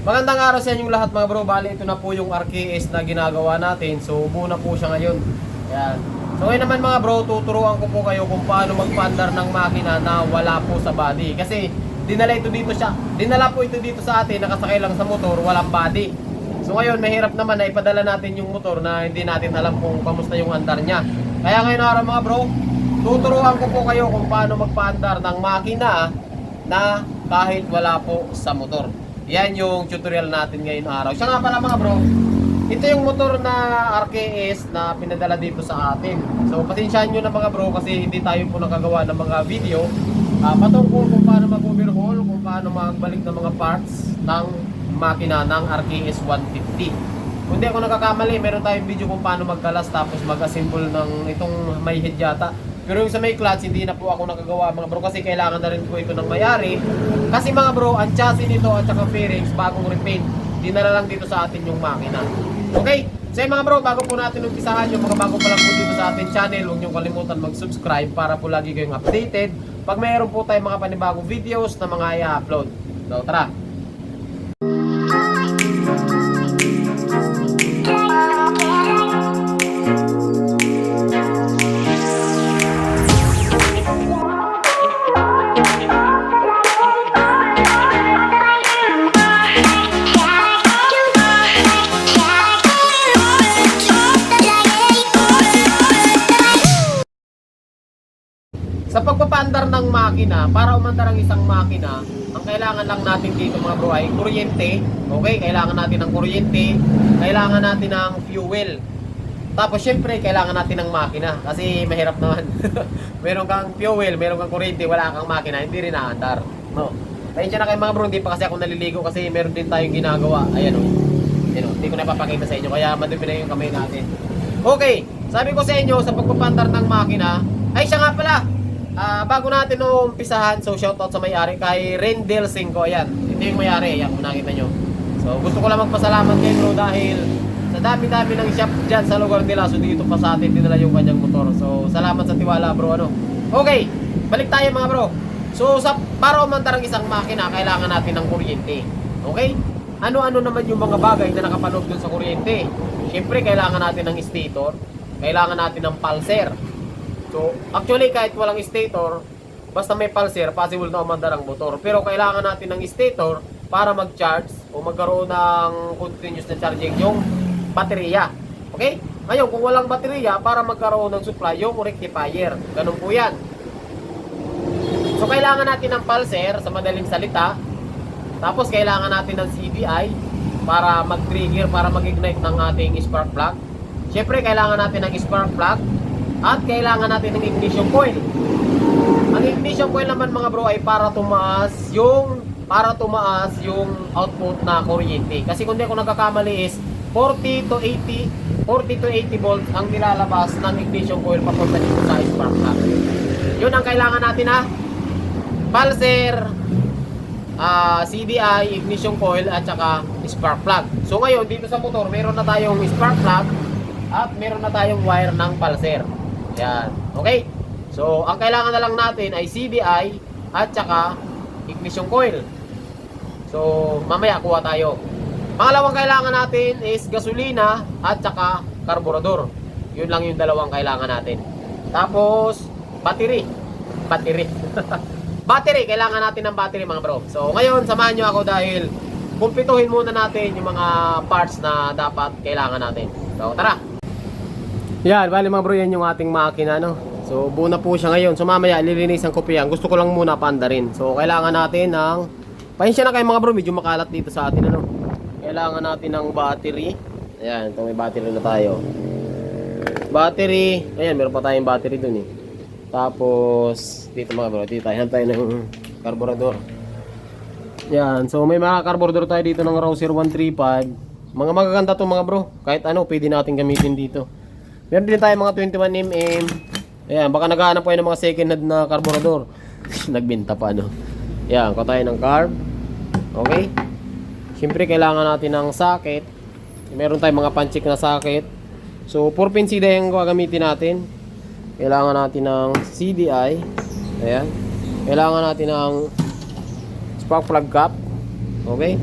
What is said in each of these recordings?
Magandang araw sa inyong lahat mga bro. Bali, ito na po yung RKS na ginagawa natin. So, buo na po siya ngayon. Ayan. So, ngayon naman mga bro, tuturuan ko po kayo kung paano magpaandar ng makina na wala po sa body. Kasi, dinala po ito dito sa atin, nakasakay lang sa motor, walang body. So, ngayon, mahirap naman na ipadala natin yung motor na hindi natin alam kung kamusta yung andar niya. Kaya ngayon araw mga bro, tuturuan ko po kayo kung paano magpaandar ng makina na kahit wala po sa motor. Yan yung tutorial natin ngayon araw. Siya nga pala mga bro, ito yung motor na RKS na pinadala dito sa atin. So pasensyahan nyo na mga bro kasi hindi tayo po nakagawa ng mga video patungkol kung paano mag-overhaul, kung paano magbalik ng mga parts ng makina ng RKS 150. Kung di ako nagkakamali, meron tayong video kung paano magkalas tapos mag-assemble ng itong may head yata. Pero yung sa may clutch, hindi na po ako nakagawa mga bro kasi kailangan na rin po ito ng may-ari. Kasi mga bro, ang chassis nito at saka fairings, bagong repaint, dinala lang dito sa atin yung makina. Okay? So mga bro, bago po natin umpisahan yung mga bago pa lang po dito sa ating channel, huwag niyong kalimutan mag-subscribe para po lagi kayong updated pag mayroon po tayong mga panibagong videos na mga i-upload. So tara! Sa pagpapaandar ng makina, para umandar ang isang makina, ang kailangan lang natin dito mga bro ay kuryente. Okay, kailangan natin ng kuryente, kailangan natin ng fuel. Tapos syempre, kailangan natin ng makina kasi mahirap naman. Meron kang fuel, meron kang kuryente, wala kang makina, hindi rin naandar. No. Pasensya na kayo mga bro, hindi pa kasi ako naliligo kasi meron din tayong ginagawa. Ayan o. Hindi ko napapakita sa inyo kaya madumi na yung kamay natin. Okay, sabi ko sa inyo sa pagpapaandar ng makina, ay siya nga pala. Bago natin umpisahan, so shoutout sa may-ari kay Rendel 5. Ayan, ito yung may-ari, ayan kung nakita nyo. So gusto ko lang magpasalamat kay bro dahil sa dami-dami ng shop dyan sa lugar nila, so dito pa sa atin dinala yung kanyang motor. So salamat sa tiwala bro. Okay, balik tayo mga bro. So para umandar ang isang makina, kailangan natin ng kuryente. Okay, ano-ano naman yung mga bagay na nakapaloob dun sa kuryente? Siyempre kailangan natin ng stator, kailangan natin ng pulser. So, actually kahit walang stator, basta may pulser, possible na umandar ang motor. Pero kailangan natin ng stator para mag-charge o magkaroon ng continuous na charging yung baterya. Okay? Ngayon, kung walang baterya, para magkaroon ng supply yung rectifier. Ganun po yan. So, kailangan natin ng pulser, sa madaling salita. Tapos, kailangan natin ng CDI para mag-trigger, para mag-ignite ng ating spark plug. Siyempre, kailangan natin ng spark plug. At kailangan natin ng ignition coil. Ang ignition coil naman mga bro ay para tumaas yung output na kuryente. Kasi kung di ako nagkakamali is 40 to 80 volts ang nilalabas ng ignition coil papunta dito sa spark plug. Yun ang kailangan natin ha. Pulser, CDI, ignition coil at saka spark plug. So ngayon dito sa motor meron na tayong spark plug at meron na tayong wire ng pulser. Yan. Okay? So, ang kailangan na lang natin ay CDI at saka ignition coil. So, mamaya kuha tayo. Pangalawang kailangan natin is gasolina at saka karburador. Yun lang yung dalawang kailangan natin. Tapos, battery. Battery. Kailangan natin ng battery mga bro. So, ngayon, samahan nyo ako dahil kumpituhin muna natin yung mga parts na dapat kailangan natin. So, tara! Yan, bali mga bro, yan yung ating makina, no? So, buo na po siya ngayon. So, mamaya, lilinisan ko po yan. Gusto ko lang muna paandarin. So, kailangan natin ng... Pasensya na kayo mga bro, medyo makalat dito sa atin, ano? Kailangan natin ng battery. Ayan, ito may battery na tayo. Battery. Ayan, meron pa tayong battery dun, eh. Tapos, dito mga bro, dito tayo ng carburetor. Yan, so may mga carburetor tayo dito ng Rouser 135. Mga magaganda to mga bro. Kahit ano, pwede natin gamitin dito. Meron din tayo mga 21mm. Ayan, baka naghahanap po ng mga second hand na carburetor. Nagbenta pa, no? Ayan, kuha tayo ng carb. Okay? Siyempre, kailangan natin ng socket. Meron tayong mga panchik na socket. So, 4-pin CDI ang gagamitin natin. Kailangan natin ng CDI. Ayan. Kailangan natin ng spark plug cap. Okay?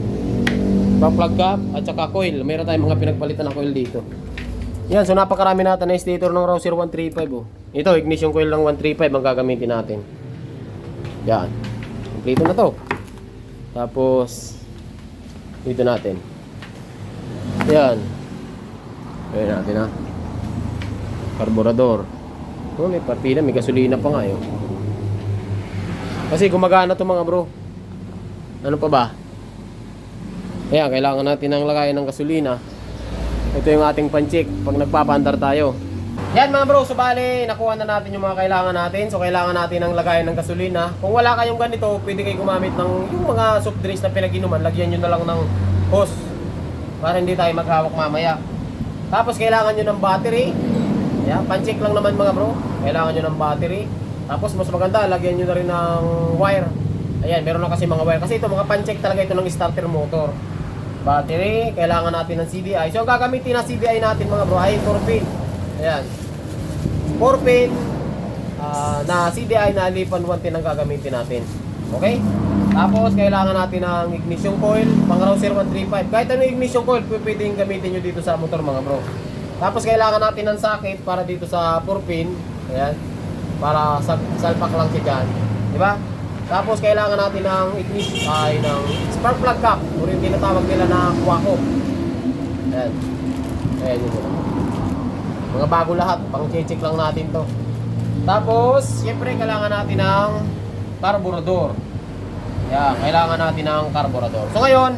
spark plug cap at saka coil. Meron tayong mga pinagpalitan na coil dito. Yan, so napakarami natin na stator ng Rouser 135 oh. Ito, ignition coil ng 135 ang gagamitin natin. Yan. Kompleto na to. Tapos dito natin. Yan. Ayan natin ha. Carburetor. Oh, may partida, may gasolina pa nga yun. Kasi gumagana to mga bro. Ano pa ba? Ayan, kailangan natin ng lagayan ng gasolina. Ito yung ating pan-check pag nagpapaandar tayo. Yan mga bro, so bali, nakuha na natin yung mga kailangan natin. So kailangan natin ng lagayan ng gasolina. Kung wala kayong ganito, pwede kayo gumamit ng yung mga soft drinks na pinag-inuman. Lagyan nyo na lang ng hose para hindi tayo maghawak mamaya. Tapos kailangan nyo ng battery. Yan, pan-check lang naman mga bro. Kailangan nyo ng battery. Tapos mas maganda, lagyan nyo na rin ng wire. Ayan, meron na kasi mga wire. Kasi ito, mga pan-check talaga ito ng starter motor. Battery, kailangan natin ng CDI. So, gagamitin na CDI natin mga bro ay 4-pin. Ayan. 4-pin na CDI na Lipan 110 ang gagamitin natin. Okay? Tapos, kailangan natin ng ignition coil, pang Rouser 135. Kahit ano ignition coil, pwedeng gamitin nyo dito sa motor mga bro. Tapos, kailangan natin ng socket para dito sa 4-pin. Ayan. Para salpak lang siya dyan. Diba? Tapos kailangan natin ng ignition ng spark plug cap o yung tinatawag nila na kuwako. Ayan. Ayan yun. Mga bago lahat, pang check lang natin to. Tapos, siyempre kailangan natin ng carburetor. Ayan, kailangan natin ng carburetor. So ngayon,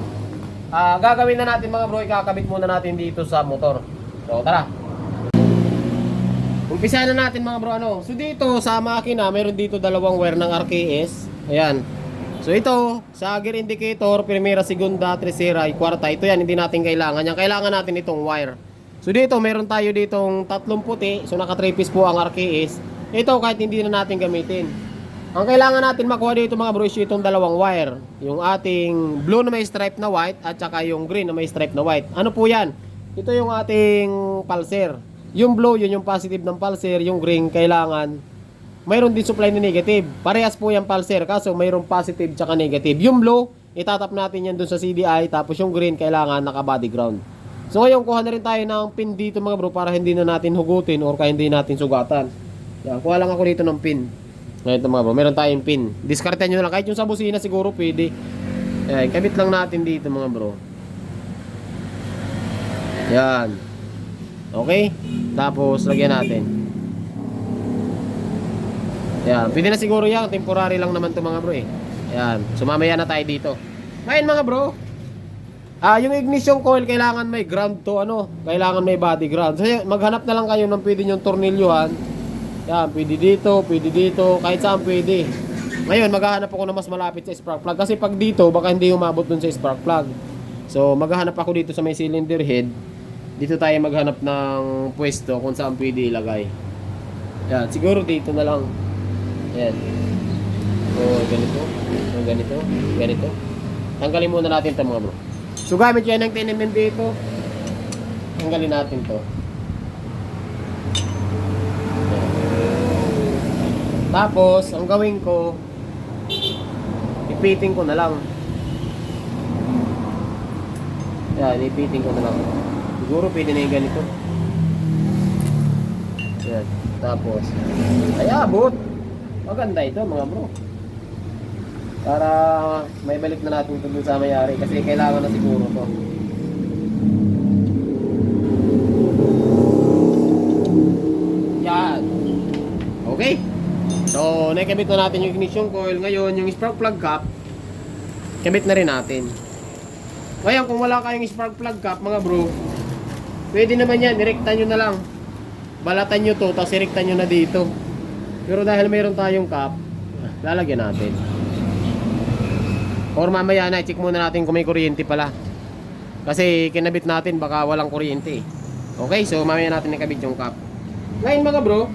gagawin na natin mga bro, ikakabit muna natin dito sa motor. So tara. Umpisa na natin mga bro ano. So dito sa makina, mayroon dito dalawang wire ng RKS. Ayan. So ito, sa gear indicator, primera, segunda, tercera, kwarta. Ito yan, hindi natin kailangan. Yan, kailangan natin itong wire. So dito, meron tayo ditong tatlong puti. So naka 3 piece po ang RKS. Ito, kahit hindi na natin gamitin. Ang kailangan natin makuha dito mga bro, is itong dalawang wire. Yung ating blue na may stripe na white at saka yung green na may stripe na white. Ano po yan? Ito yung ating pulser. Yung blue, yun yung positive ng pulser. Yung green, kailangan mayroon din supply na negative. Parehas po yung pulser, kaso mayroong positive tsaka negative. Yung blue, itatap natin yan dun sa CDI. Tapos yung green, kailangan naka body ground. So ngayon, kuha na rin tayo ng pin dito mga bro, para hindi na natin hugutin or kaya hindi natin sugatan. Yan, kuha lang ako dito ng pin. Ngayon mga bro, meron tayong pin. Diskartehan nyo na lang, kahit yung sa busina siguro pwede. Yan, kabit lang natin dito mga bro. Yan. Okay? Tapos, lagyan natin. Yan, pwede na siguro yan. Temporary lang naman to mga bro eh. Yan, so mamaya na tayo dito. Ngayon mga bro, yung ignition coil kailangan may ground to ano. Kailangan may body ground. So maghanap na lang kayo ng pwede nyong tornilyuhan. Yan, pwede dito, kahit saan pwede. Ngayon, maghahanap ako na mas malapit sa spark plug. Kasi pag dito, baka hindi umabot dun sa spark plug. So maghahanap ako dito sa may cylinder head. Dito tayo maghanap ng pwesto kung saan pwede ilagay. Yan, siguro dito na lang. Yan. So, ganito. Tanggalin muna natin ito mga bro. So, gamit yan ng tenement dito. Tanggalin natin to. Yan. Tapos, ang gawin ko, ipiting ko na lang. Yan, ipiting ko na lang. Siguro pwede na yung ganito. Yan. Tapos, ay abot. Maganda ito mga bro. Para may balik na natin ito dun sa mayari. Kasi kailangan na siguro to. Yan. Okay. So, nakikabit na natin yung ignition coil. Ngayon, yung spark plug cap, kabit na rin natin. Ngayon, kung wala kayong spark plug cap mga bro, pwede naman yan. Direkta nyo na lang. Balatan nyo to, tapos irekta nyo na dito. Pero dahil mayroon tayong cap, lalagyan natin. Or mamaya na, check muna natin kung may kuryente pala. Kasi kinabit natin, baka walang kuryente. Okay, so mamaya natin nakabit yung cap. Ngayon mga bro,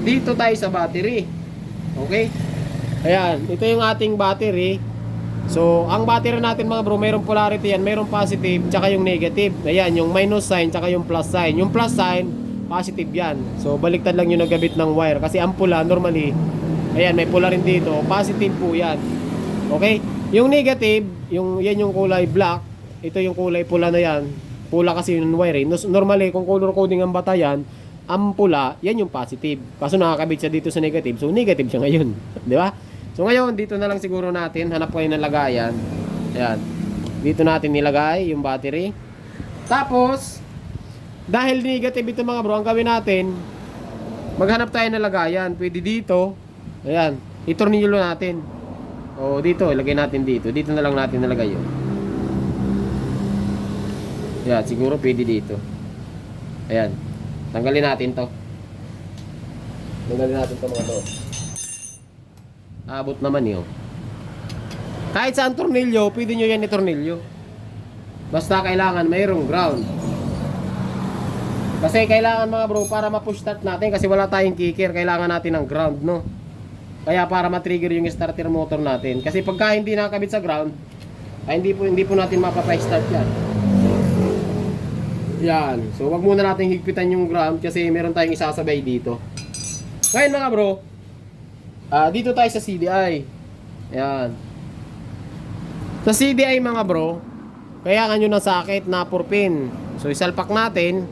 dito tayo sa battery. Okay? Ayan, ito yung ating battery. So, ang battery natin mga bro, mayroong polarity yan, mayroong positive, tsaka yung negative. Ayan, yung minus sign, tsaka yung plus sign. Yung plus sign, positive yan. So baliktad lang yung nagabit ng wire. Kasi ang pula normally, ayan may pula rin dito. Positive po yan. Okay? Yung negative, yan yung kulay black. ito yung kulay pula na yan. Pula kasi yung wiring. Normally, kung color coding ang batayan, ang pula, yan yung positive. Kaso nakakabit siya dito sa negative. So, negative siya ngayon. Di ba? So, ngayon, dito na lang siguro natin. Hanap ko yung nalagayan. Ayan. Dito natin nilagay yung battery. Tapos, dahil negative ito mga bro, ang gawin natin, maghanap tayo ng lagayan. Pwede dito. Ayan. Itornilyo natin. O, dito. Ilagay natin dito. Dito na lang natin nalagay yun. Yan, siguro pwede dito. Ayan. Tanggalin natin to. Tanggalin natin to mga to. Abot naman yun. Kahit saan tornilyo, pwede nyo yan itornilyo. Basta kailangan mayroong ground. Kasi kailangan mga bro, para ma-push start natin, kasi wala tayong kicker, kailangan natin ng ground, no? Kaya para ma-trigger yung starter motor natin. Kasi pagka hindi nakakabit sa ground, ay hindi po natin mapapa-start yan. Yan. So, wag muna natin higpitan yung ground kasi meron tayong isasabay dito. Ngayon mga bro, dito tayo sa CDI. Yan. Sa CDI mga bro, kailangan nyo ng socket na 4 pin. So, isalpak natin.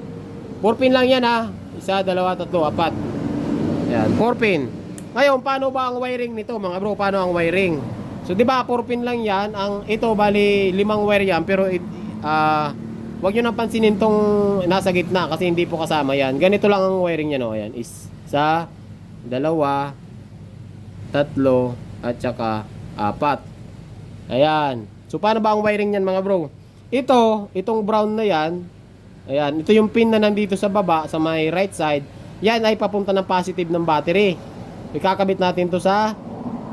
4 pin lang yan ha. 1, 2, 3, 4. Yan, 4 pin. Ngayon, paano ba ang wiring nito mga bro? Paano ang wiring? So, di ba 4 pin lang yan. Ito, bali 5 wire yan. Pero, wag nyo nang pansinin tong nasa gitna kasi hindi po kasama yan. Ganito lang ang wiring niya, no? Ayan, 1, 2, 3, at saka 4. Ayan. So, paano ba ang wiring niyan mga bro? Itong brown na yan, ayan, ito yung pin na nandito sa baba, sa may right side. Yan ay papunta ng positive ng battery. Ikakabit natin to sa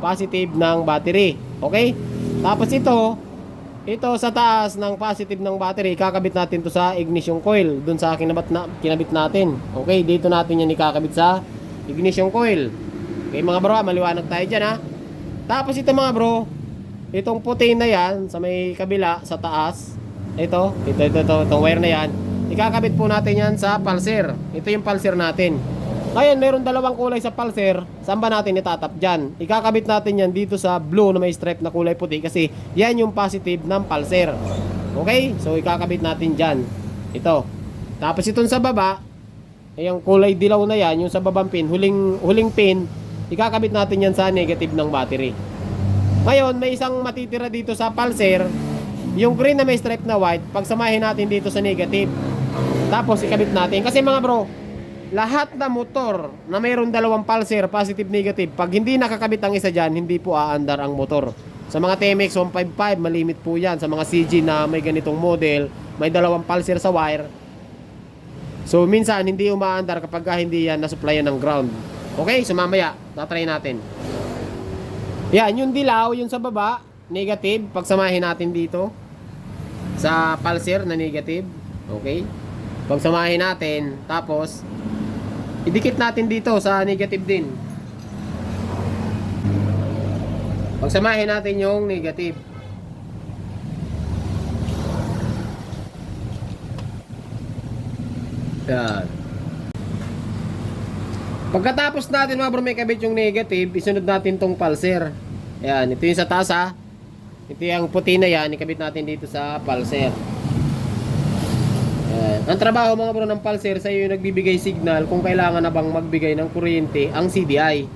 positive ng battery. Okay? Tapos ito sa taas ng positive ng battery, kakabit natin to sa ignition coil. Dun sa kinabit natin. Okay, dito natin yan ikakabit sa ignition coil. Okay mga bro, maliwanag tayo dyan ha. Tapos ito mga bro, itong puti na yan, sa may kabila, sa taas. Itong wire na yan, ikakabit po natin yan sa pulser. Ito yung pulser natin. Ngayon, meron dalawang kulay sa pulser. Saan ba natin itatap dyan? Ikakabit natin yan dito sa blue na may stripe na kulay puti kasi yan yung positive ng pulser. Okay? So, ikakabit natin dyan. Ito. Tapos itong sa baba, yung kulay dilaw na yan, yung sa babang pin, huling pin, ikakabit natin yan sa negative ng battery. Ngayon, may isang matitira dito sa pulser, yung green na may stripe na white, pagsamahin natin dito sa negative. Tapos, ikabit natin. Kasi mga bro, lahat na motor na mayroon dalawang pulser, positive, negative, pag hindi nakakabit ang isa dyan, hindi po aandar ang motor. Sa mga TMX 155, malimit po yan. Sa mga CG na may ganitong model, may dalawang pulser sa wire. So, minsan, hindi umaandar kapag hindi yan nasupplyan ng ground. Okay? So, mamaya, tatry natin. Yan, yung dilaw, yung sa baba, negative. Pagsamahin natin dito sa pulser na negative. Okay? Pagsamahin natin, tapos idikit natin dito sa negative din. Pagsamahin natin yung negative. Yan. Pagkatapos natin mga bro may kabit yung negative, isunod natin tong pulser. Yan, ito yung sa taas ha. Ito yung puti na yan, ikabit natin dito sa pulser. Ang trabaho mga bro ng pulser sa iyo yung nagbibigay signal kung kailangan na bang magbigay ng kuryente ang CDI.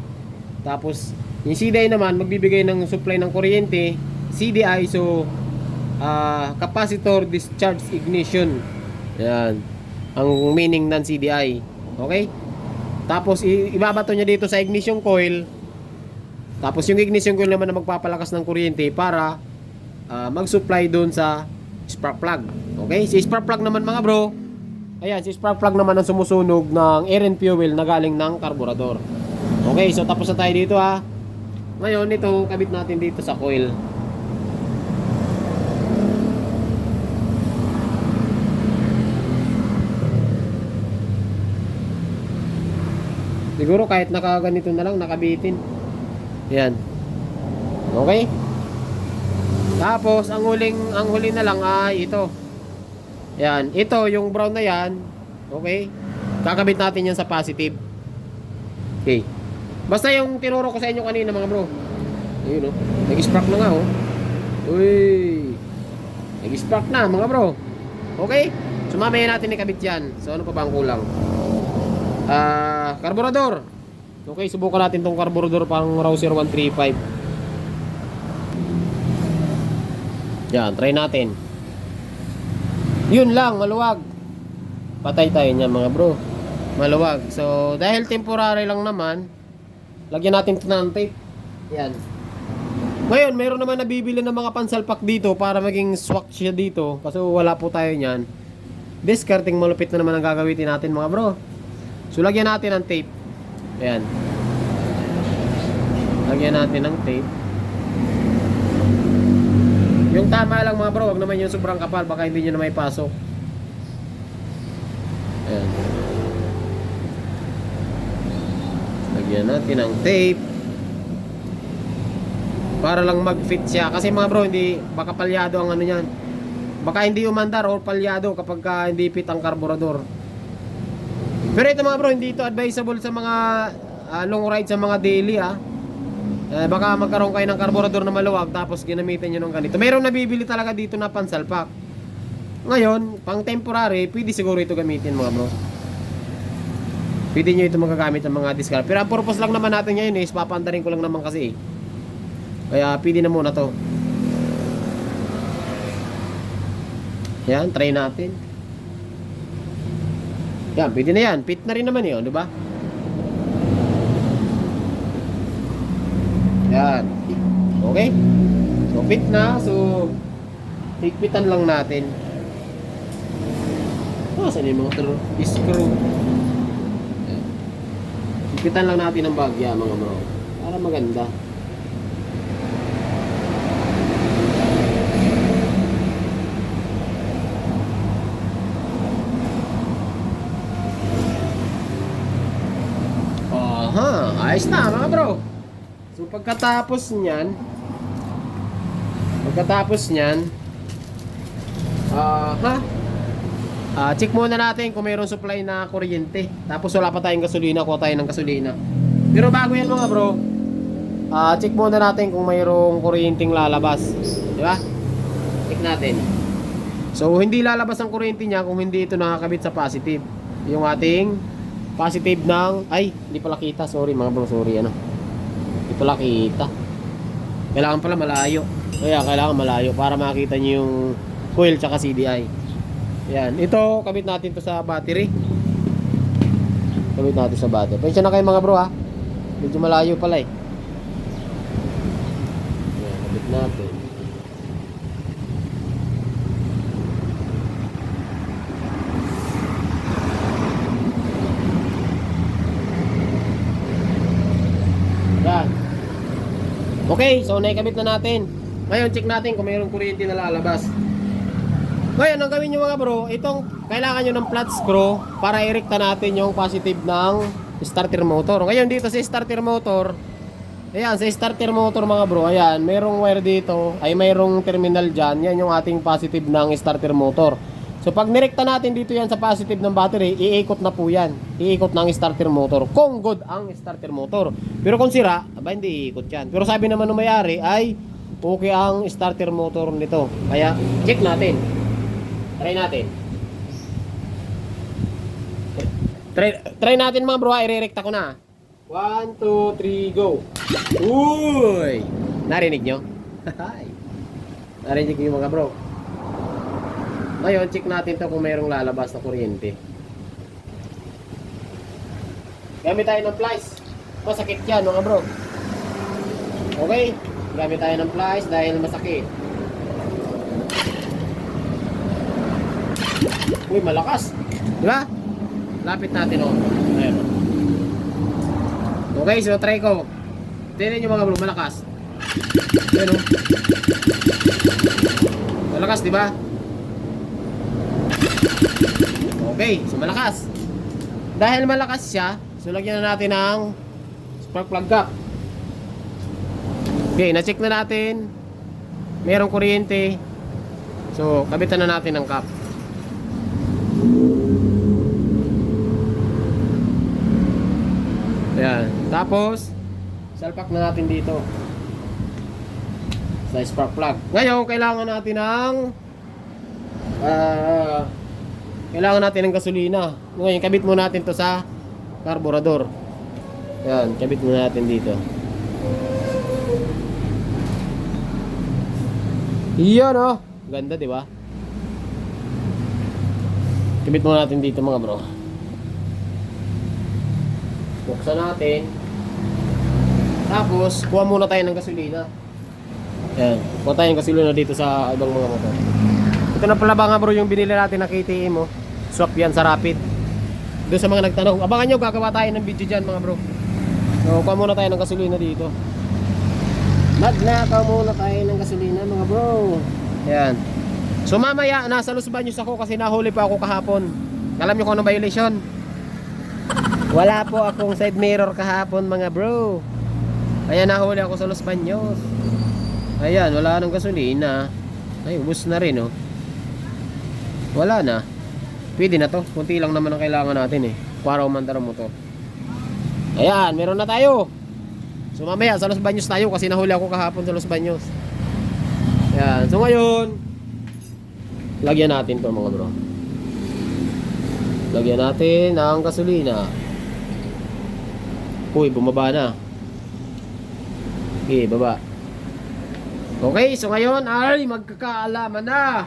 Tapos yung CDI naman magbibigay ng supply ng kuryente, CDI, so capacitor discharge ignition. Yan ang meaning ng CDI. Okay? Tapos ibabato niya dito sa ignition coil. Tapos yung ignition coil naman na magpapalakas ng kuryente para mag-supply doon sa spark plug. Okay? Si spark plug naman mga bro, ayan, si spark plug naman ang sumusunog ng air and fuel na galing ng karburador. Okay, so tapos na tayo dito ha. Ngayon, ito, kabit natin dito sa coil. Siguro kahit nakaganito na lang, nakabitin. Yan. Okay? Tapos, ang huli na lang ay ito. Yan. Ito, yung brown na yan. Okay? Kakabit natin yan sa positive. Okay. Basta yung tinuro ko sa inyo kanina mga bro. Ayun o. Nag-spark na nga o. Uy. Nag-spark na mga bro. Okay? So mamaya natin ikabit yan. So ano pa ba ang kulang? Carburetor. Okay, subukan natin tong carburetor pang Rouser 135. Yan, try natin. Yun lang, maluwag. Patay tayo niyan mga bro. Maluwag. So dahil temporary lang naman, lagyan natin ito ng tape. Yan. Ngayon, mayroon naman nabibili ng mga pansalpak dito para maging swak siya dito. Kasi wala po tayo niyan. Discarding malupit na naman ang gagawin natin mga bro. So lagyan natin ng tape. Ayan. Lagyan natin ng tape. Yung tama lang mga bro, wag naman yung sobrang kapal, baka hindi nyo na may pasok. Ayan. Lagyan natin ng tape para lang mag-fit siya. Kasi mga bro, hindi, baka palyado ang ano yan. Baka hindi umandar or palyado kapag hindi fit ang carburetor. Pero ito mga bro, hindi ito advisable sa mga long ride, sa mga daily baka magkaroon kayo ng carburetor na maluwag tapos ginamitin nyo ng ganito. Mayroong nabibili talaga dito na pansalpak. Ngayon, pang temporary, pwede siguro ito gamitin mga bro. Pwede nyo ito magagamit ng mga discard. Pero ang purpose lang naman natin ngayon is papandarin ko lang naman kasi. Kaya pwede na muna to. Yan, try natin. Yan, pwede na yan. Fit na rin naman yun, di ba? Yan. Okay? So, fit na. So, higpitan lang natin. Saan yung mga screw? Yan. Higpitan lang natin ang bagya, mga bro. Para maganda. Ayos na mga bro. So pagkatapos niyan, check muna natin kung mayroong supply na kuryente. Tapos wala pa tayong gasolina, kuha tayo ng gasolina. Pero bago yan mga bro, check muna natin kung mayroong kuryenteng lalabas. Di ba? Check natin. So hindi lalabas ang kuryente niya kung hindi ito nakakabit sa positive. Yung ating positive ng, ay, hindi pala kita, sorry mga bro, sorry hindi pala kita. Kailangan pala malayo. Kaya kailangan malayo para makita nyo yung coil tsaka CDI. Yan, ito, kabit natin to sa battery. Kabit natin sa battery. Pensya na kayo mga bro medyo malayo pala Yan, kabit natin. Okay, so naikabit na natin. Ngayon, check natin kung mayroong kuryente na lalabas. Ngayon, ang gawin nyo mga bro, itong kailangan nyo ng flat screw para irekta natin yung positive ng starter motor. Ngayon, dito sa starter motor, ayan, sa starter motor mga bro, ayan, mayroong wire dito, ay mayroong terminal dyan. Yan yung ating positive ng starter motor. So pag nirekta natin dito yan sa positive ng battery, iikot na po yan. Iikot ng starter motor. Kung good ang starter motor. Pero kung sira, hindi iikot yan. Pero sabi naman ng may-ari ay okay ang starter motor nito. Kaya check natin. Try natin. Try natin mga bro, irerekta ko na. 1, 2, 3, go. Uy! Narinig nyo? Narinig nyo mga bro. Ngayon, check natin to kung mayroong lalabas na kuryente. Gamit tayo ng plies. Masakit yan mga bro. Okay? Gamit tayo ng plies dahil masakit. Uy, malakas. Diba? Lapit natin Ayan. Okay, so try ko. Tignan nyo mga bro, malakas. Ayan Malakas, diba? Okay, so malakas. Dahil malakas siya, so lagyan na natin ng spark plug cap. Okay, na-check na natin. Merong kuryente. So, kabitan na natin ng cap. Ayan. Tapos, salpak na natin dito sa spark plug. Ngayon, kailangan natin ng kailangan natin ng gasolina. Ngayon, kabit muna natin to sa carburetor. Yan, kabit muna natin dito. Iyon, oh. Ganda, di ba? Kabit muna natin dito, mga bro. Buksan natin. Tapos, kuha muna tayo ng gasolina. Yan, kuha tayo ng gasolina dito sa ibang mga motor. Ito na pala ba nga bro yung binili natin na KTM, oh. Swap yan sa Rapid. Doon sa mga nagtanong, abangan nyo, gagawa tayo ng video dyan, mga bro. So, kuha muna tayo ng gasolina dito. Magnakaw muna tayo ng gasolina, mga bro. Yan. So mamaya, nasa Los Baños ako kasi nahuli pa ako kahapon. Alam nyo kung anong violation? Wala po akong side mirror kahapon, mga bro. Kaya nahuli ako sa Los Baños. Ayan, wala nang gasolina. Ay, ubos na rin, oh. Wala na. Pwede na to. Kunti lang naman ang kailangan natin, eh, para umandar ang motor. Ayan, meron na tayo. So mamaya sa Los Baños tayo kasi nahuli ako kahapon sa Los Baños. Ayan, so ngayon lagyan natin to, mga bro. Lagyan natin ng gasolina. Uy, bumaba na. Okay, baba. Okay, so ngayon ay magkakaalaman na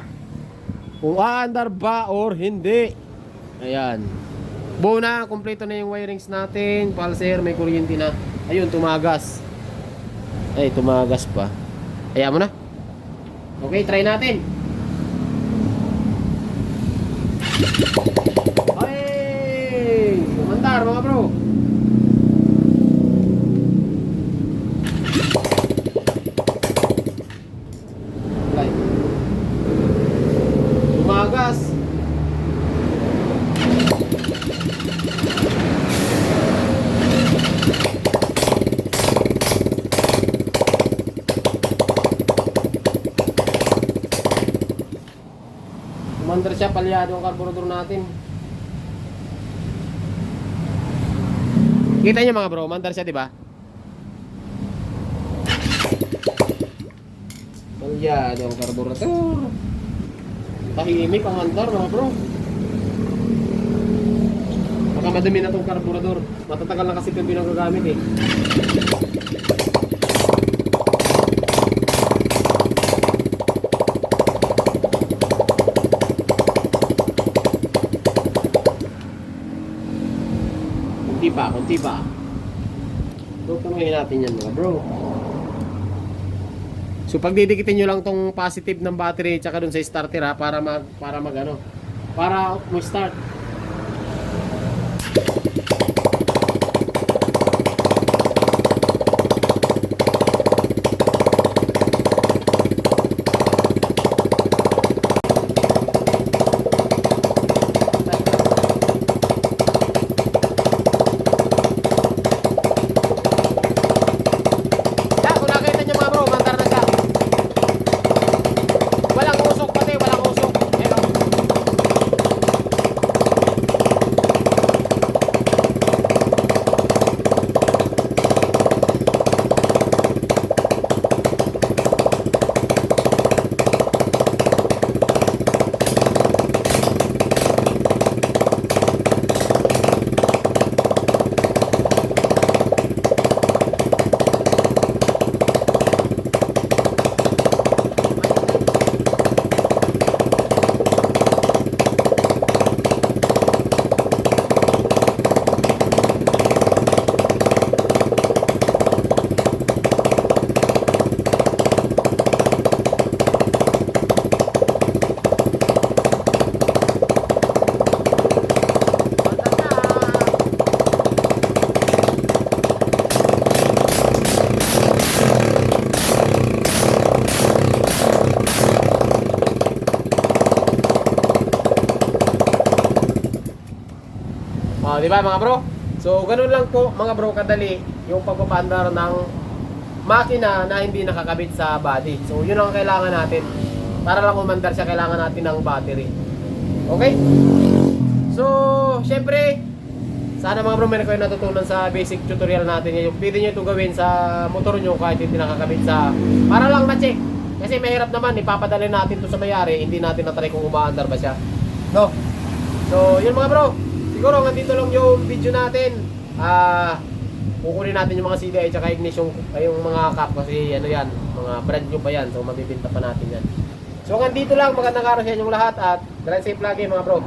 kung aandar ba or hindi. Ayan. Buo na, kompleto na yung wirings natin. Pulser, may kuryente na. Ayun, tumagas. Ay, tumagas pa. Kaya mo na. Okay, try natin. Ay, kumandar, mga bro. Tumagas. Kumandar siya, palyado ang carburetor natin. Kita niyo, mga bro, mandar siya, di ba? Palyado ang carburetor. Tahimik ang andar, mga bro. Baka madumi na itong carburetor. Matatagal na kasi ito pinagagamit, eh. Kunti pa. So, tumahin natin yan, mga bro. So, pagdidikitin nyo lang tong positive ng battery tsaka dun sa starter, ha, para mag-start. Di ba, mga bro? So, ganun lang po, mga bro, kadali yung pagpapaandar ng makina na hindi nakakabit sa body. So, yun ang kailangan natin. Para lang umandar siya, kailangan natin ng battery. Okay? So, syempre, sana, mga bro, meron kayo natutunan sa basic tutorial natin ngayon. Pwede nyo ito gawin sa motor nyo kahit hindi nakakabit sa... Para lang ma-check Kasi mahirap naman, ipapadala natin to sa mayari, hindi natin na-try kung umaandar ba siya. No? So, yun mga bro. Siguro, nandito lang yung video natin. Kukunin natin yung mga CDI tsaka ignition, yung mga cap kasi ano yan, mga brand new pa yan. So, mabibinta pa natin yan. So, nandito lang. Magandang araw sa inyong lahat at drive safe lagi mga bro.